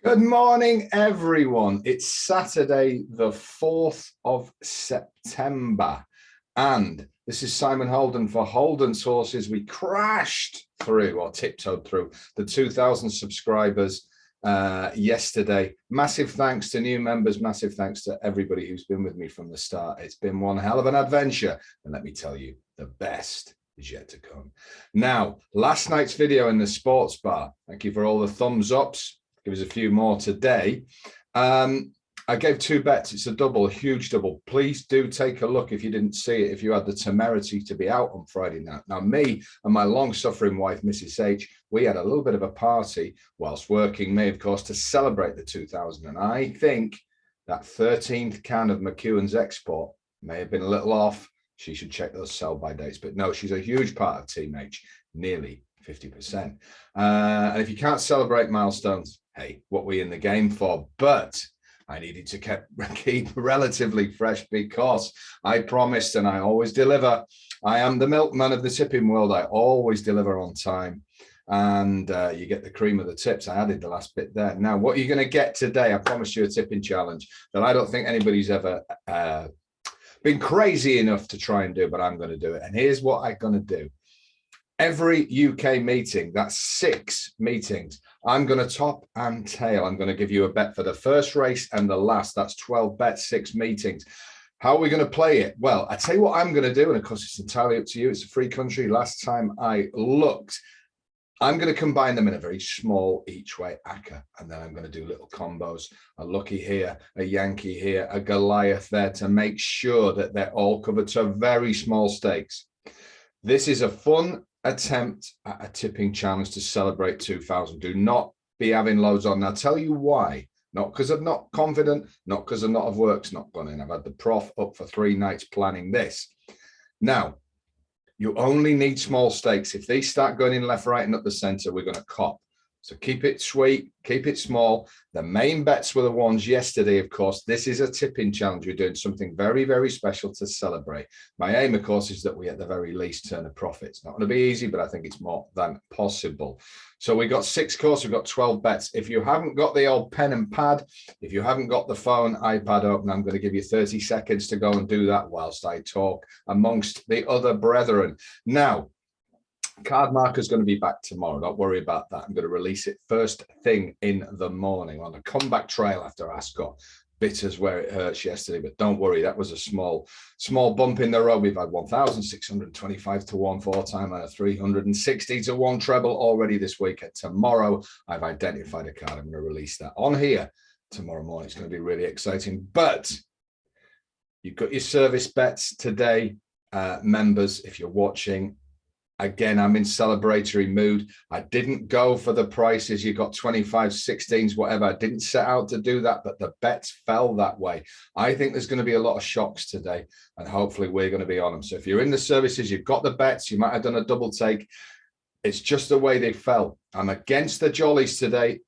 Good morning, everyone. It's Saturday, the 4th of September, and this is Simon Holden for Holden's Horses. We crashed through, or tiptoed through, the 2,000 subscribers yesterday. Massive thanks to new members, massive thanks to everybody who's been with me from the start. It's been one hell of an adventure, and let me tell you, the best is yet to come. Now, last night's video in the sports bar, thank you for all the thumbs ups. Give us a few more today. I gave 2 bets. It's a double, a huge double. Please do take a look if you didn't see it, if you had the temerity to be out on Friday night. Now, me and my long-suffering wife, Mrs. H, we had a little bit of a party whilst working, me, of course, to celebrate the 2000. And I think that 13th can of McEwen's Export may have been a little off. She should check those sell-by dates. But no, she's a huge part of Team H, nearly 50%. And if you can't celebrate milestones, hey, what we in the game for? But I needed to keep relatively fresh because I promised, and I always deliver. I am the milkman of the tipping world. I always deliver on time, and you get the cream of the tips. I added the last bit there. Now, what you're going to get today, I promised you a tipping challenge that I don't think anybody's ever been crazy enough to try and do, but I'm going to do it. And here's what I'm going to do. Every UK meeting, that's 6 meetings, I'm going to top and tail. I'm going to give you a bet for the first race and the last. That's 12 bets, 6 meetings. How are we going to play it? Well, I tell you what I'm going to do, and of course it's entirely up to you. It's a free country. Last time I looked, I'm going to combine them in a very small each way acca, and then I'm going to do little combos, a lucky here, a Yankee here, a Goliath there, to make sure that they're all covered to very small stakes. This is a fun attempt at a tipping challenge to celebrate 2000. Do not be having loads on. I'll tell you why. Not because I'm not confident, not because a lot of work's not gone in. I've had the prof up for 3 nights planning this. Now, you only need small stakes. If these start going in left, right, and up the center, we're going to cop. So keep it sweet, keep it small. The main bets were the ones yesterday, of course. This is a tipping challenge. We're doing something very, very special to celebrate. My aim, of course, is that we at the very least turn a profit. It's not going to be easy, but I think it's more than possible. So we got 6 courses, we've got 12 bets. If you haven't got the old pen and pad, if you haven't got the phone, iPad open, I'm going to give you 30 seconds to go and do that whilst I talk amongst the other brethren. Now, card marker is going to be back tomorrow. Don't worry about that. I'm going to release it first thing in the morning on a comeback trail after Ascot. Bitters where it hurts yesterday, but don't worry. That was a small bump in the road. We've had 1,625 to 1 4-time and a 360 to 1 treble already this week. And tomorrow, I've identified a card. I'm going to release that on here tomorrow morning. It's going to be really exciting. But you've got your service bets today, members, if you're watching. Again, I'm in celebratory mood. I didn't go for the prices. You got 25, 16s, whatever. I didn't set out to do that, but the bets fell that way. I think there's going to be a lot of shocks today, and hopefully we're going to be on them. So if you're in the services, you've got the bets, you might have done a double take. It's just the way they fell. I'm against the jollies today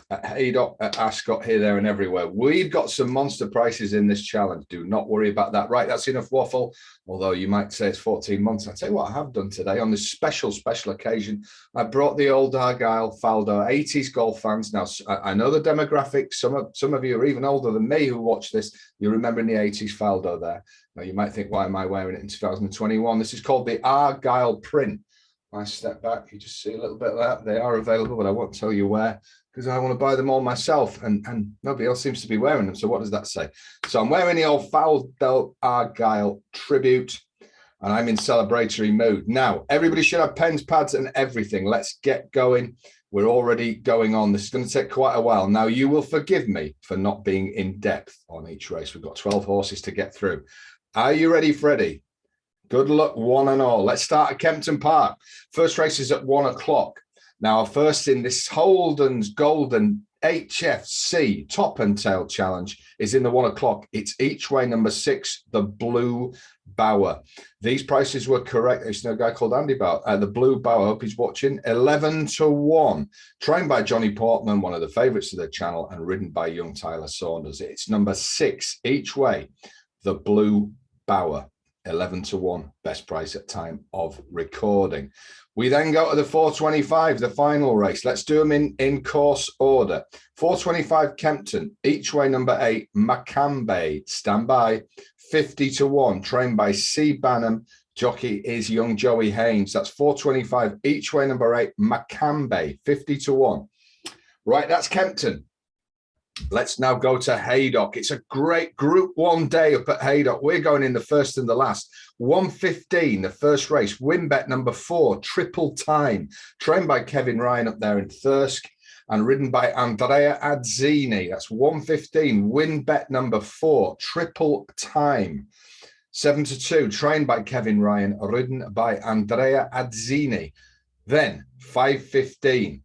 at Haydock, at Ascot, here, there, and everywhere. We've got some monster prices in this challenge. Do not worry about that. Right, that's enough waffle. Although you might say it's 14 months. I'll tell you what I have done today on this special occasion. I brought the old Argyle Faldo, 80s golf fans. Now, I know the demographic. Some of you are even older than me who watch this. You remember in the 80s Faldo there. Now, you might think, why am I wearing it in 2021? This is called the Argyle print. I step back, you just see a little bit of that. They are available, but I won't tell you where, because I want to buy them all myself, and nobody else seems to be wearing them. So what does that say? So I'm wearing the old Faldo Argyle tribute, and I'm in celebratory mood. Now, everybody should have pens, pads, and everything. Let's get going. We're already going on. This is going to take quite a while. Now, you will forgive me for not being in depth on each race. We've got 12 horses to get through. Are you ready, Freddie? Good luck, one and all. Let's start at Kempton Park. First race is at 1 o'clock. Now, our first in this Holden's Golden HFC Top and Tail Challenge is in the 1 o'clock. It's each way number 6, the Blue Bower. These prices were correct. There's no guy called Andy Bower. The Blue Bower, I hope he's watching. 11 to 1. Trained by Johnny Portman, one of the favourites of the channel, and ridden by young Tyler Saunders. It's number 6 each way, the Blue Bower. 11 to 1, best price at time of recording. We then go to the 425, the final race. Let's do them in course order. 425 Kempton, each way number 8, Makambe, stand by, 50 to 1, trained by C. Banham. Jockey is young Joey Haynes. That's 425, each way number 8, Makambe, 50 to 1. Right, that's Kempton. Let's now go to Haydock. It's a great Group 1 day up at Haydock. We're going in the first and the last. 1:15, the first race. Win bet number 4, Triple Time. Trained by Kevin Ryan up there in Thirsk and ridden by Andrea Atzeni. That's 1:15. Win bet number 4, Triple Time. 7 to 2, trained by Kevin Ryan, ridden by Andrea Atzeni. Then 5:15.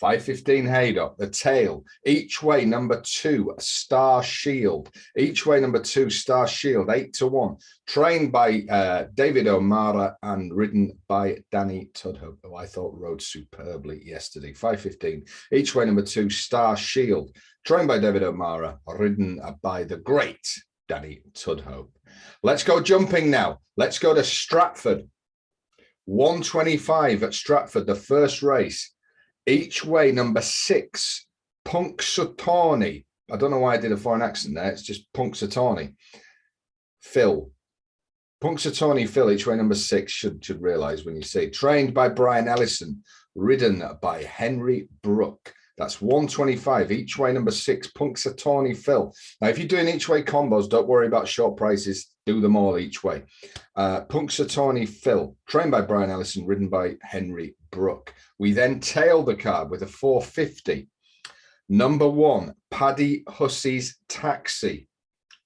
5:15 Haydock, the tail, each way number 2, Star Shield, each way number 2, Star Shield, 8 to 1, trained by David O'Meara and ridden by Danny Tudhope, who I thought rode superbly yesterday. 5:15, each way number 2, Star Shield, trained by David O'Meara, ridden by the great Danny Tudhope. Let's go jumping now. Let's go to Stratford. 125 at Stratford, the first race. Each way number 6, Punxsutawney. I don't know why I did a foreign accent there. It's just Punxsutawney. Phil. Punxsutawney Phil, each way number 6, should realise when you see. Trained by Brian Ellison, ridden by Henri Brooke. That's 125, each way number 6, Punxsutawney Phil. Now, if you're doing each way combos, don't worry about short prices. Do them all each way. Punxsutawney Phil, trained by Brian Ellison, ridden by Henri Brooke. We then tail the card with a 450. Number 1, Paddy Husseys Taxi.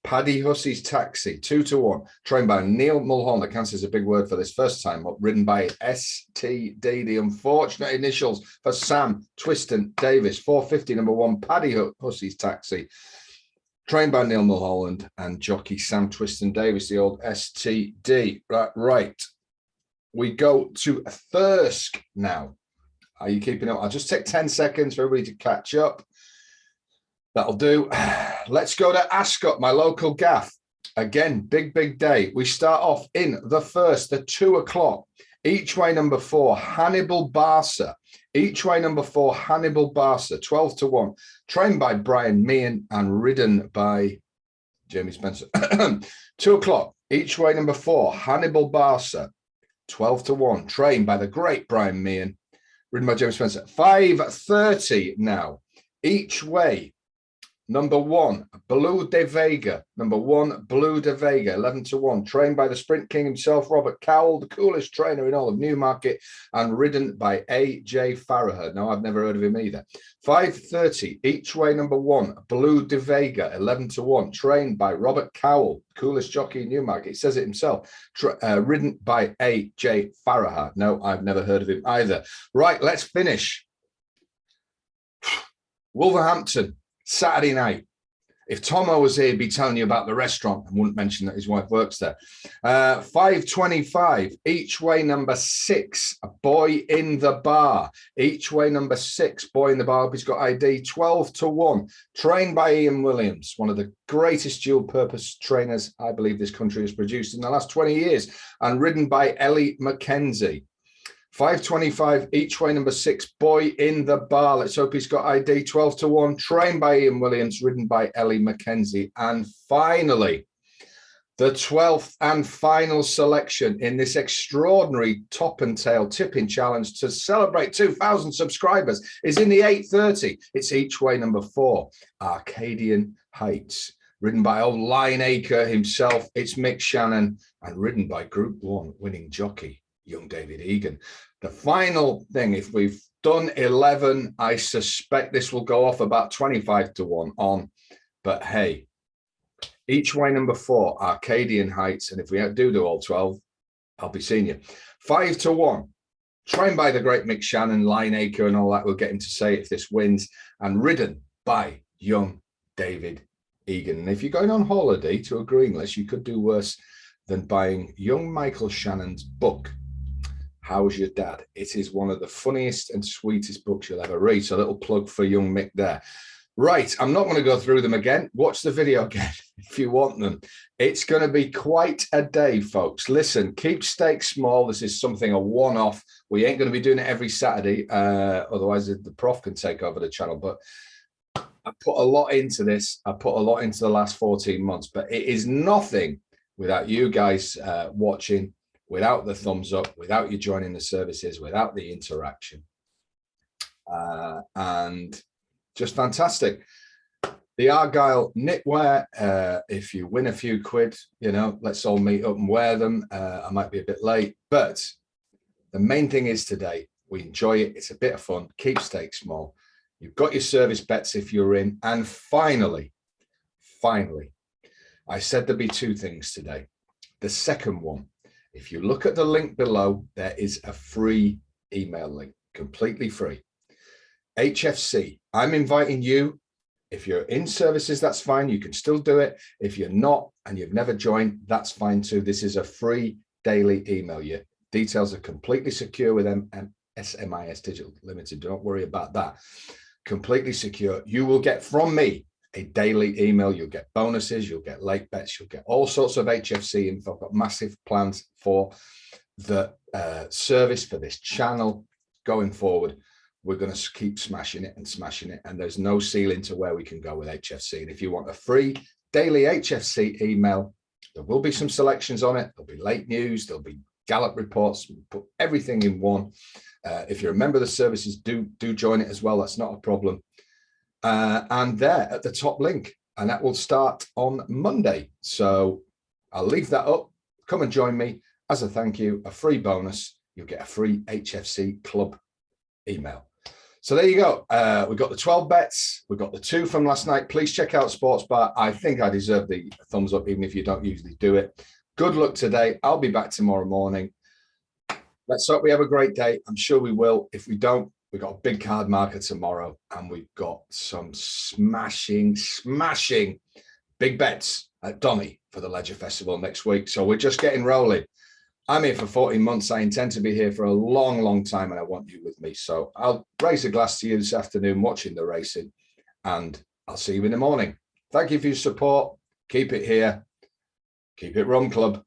Paddy Husseys Taxi, 2 to 1, trained by Neil Mullholland. I can't say it's a big word for this first time, but ridden by STD, the unfortunate initials for Sam Twiston Davis. 450, number 1, Paddy Husseys Taxi, trained by Neil Mullholland and jockey Sam Twiston Davis, the old STD. Right. We go to Thirsk now. Are you keeping up? I'll just take 10 seconds for everybody to catch up. That'll do. Let's go to Ascot, my local gaff. Again, big day. We start off in the first, the 2 o'clock. Each way number 4, Hannibal Barca. Each way number 4, Hannibal Barca, 12 to 1. Trained by Brian Meehan and ridden by Jamie Spencer. 2 o'clock. Each way number 4, Hannibal Barca, 12 to 1. Trained by the great Brian Meehan, ridden by Jamie Spencer. 5:30 now. Each way. Number 1, Blue de Vega. Number 1, Blue de Vega, 11 to 1. Trained by the Sprint King himself, Robert Cowell, the coolest trainer in all of Newmarket, and ridden by A.J. Farraher. No, I've never heard of him either. 5:30, each way number 1, Blue de Vega, 11 to 1. Trained by Robert Cowell, coolest jockey in Newmarket. He says it himself. Ridden by A.J. Farraher. No, I've never heard of him either. Right, let's finish. Wolverhampton. Saturday night. If Tomo was here, he'd be telling you about the restaurant and wouldn't mention that his wife works there. 5:25, each way number 6, Boy in the Bar. Each way number 6, Boy in the Bar. He's got ID, 12 to 1. Trained by Ian Williams, one of the greatest dual purpose trainers I believe this country has produced in the last 20 years, and ridden by Ellie McKenzie. 5:25, each way number 6, Boy in the Bar. Let's hope he's got ID, 12 to 1. Trained by Ian Williams, ridden by Ellie McKenzie. And finally, the 12th and final selection in this extraordinary top and tail tipping challenge to celebrate 2,000 subscribers is in the 8:30. It's each way number 4, Arcadian Heights. Ridden by old Lineacre himself. It's Mick Shannon and ridden by Group 1 winning jockey, young David Egan. The final thing, if we've done 11, I suspect this will go off about 25 to 1 on. But hey, each way number 4, Arcadian Heights. And if we do all 12, I'll be seeing you. 5 to 1. Trained by the great Mick Shannon, Lineacre and all that. We'll get him to say if this wins. And ridden by young David Egan. And if you're going on holiday to a greenless, you could do worse than buying young Michael Shannon's book, How's Your Dad? It is one of the funniest and sweetest books you'll ever read. So a little plug for young Mick there. Right, I'm not going to go through them again. Watch the video again if you want them. It's going to be quite a day, folks. Listen, keep stakes small. This is something, a one-off. We ain't going to be doing it every Saturday. Otherwise, the prof can take over the channel. But I put a lot into this. I put a lot into the last 14 months. But it is nothing without you guys watching, without the thumbs up, without you joining the services, without the interaction. And just fantastic. The Argyle knitwear, if you win a few quid, you know, let's all meet up and wear them. I might be a bit late, but the main thing is today, we enjoy it. It's a bit of fun. Keep stakes small. You've got your service bets if you're in. And finally, I said there'd be two things today. The second one, if you look at the link below, there is a free email link, completely free. HFC, I'm inviting you. If you're in services, that's fine. You can still do it. If you're not and you've never joined, that's fine too. This is a free daily email. Your details are completely secure with SMIS Digital Limited. Don't worry about that. Completely secure. You will get from me a daily email. You'll get bonuses. You'll get late bets. You'll get all sorts of HFC info. I've got massive plans for the service for this channel going forward. We're going to keep smashing it, and there's no ceiling to where we can go with HFC. And if you want a free daily HFC email, there will be some selections on it. There'll be late news, there'll be Gallup reports, we'll put everything in one. If you're a member of the services, do join it as well. That's not a problem. And there at the top link, and that will start on Monday. So I'll leave that up. Come and join me as a thank you, a free bonus. You'll get a free HFC club email. So there you go. We've got the 12 bets. We've got the 2 from last night. Please check out Sports Bar. I think I deserve the thumbs up, even if you don't usually do it. Good luck today. I'll be back tomorrow morning. Let's hope we have a great day. I'm sure we will. If we don't, we've got a big card marker tomorrow, and we've got some smashing big bets at Donny for the Ledger Festival next week. So we're just getting rolling. I'm here for 14 months. I intend to be here for a long time, and I want you with me. So I'll raise a glass to you this afternoon watching the racing, and I'll see you in the morning. Thank you for your support. Keep it here. Keep it Rum Club.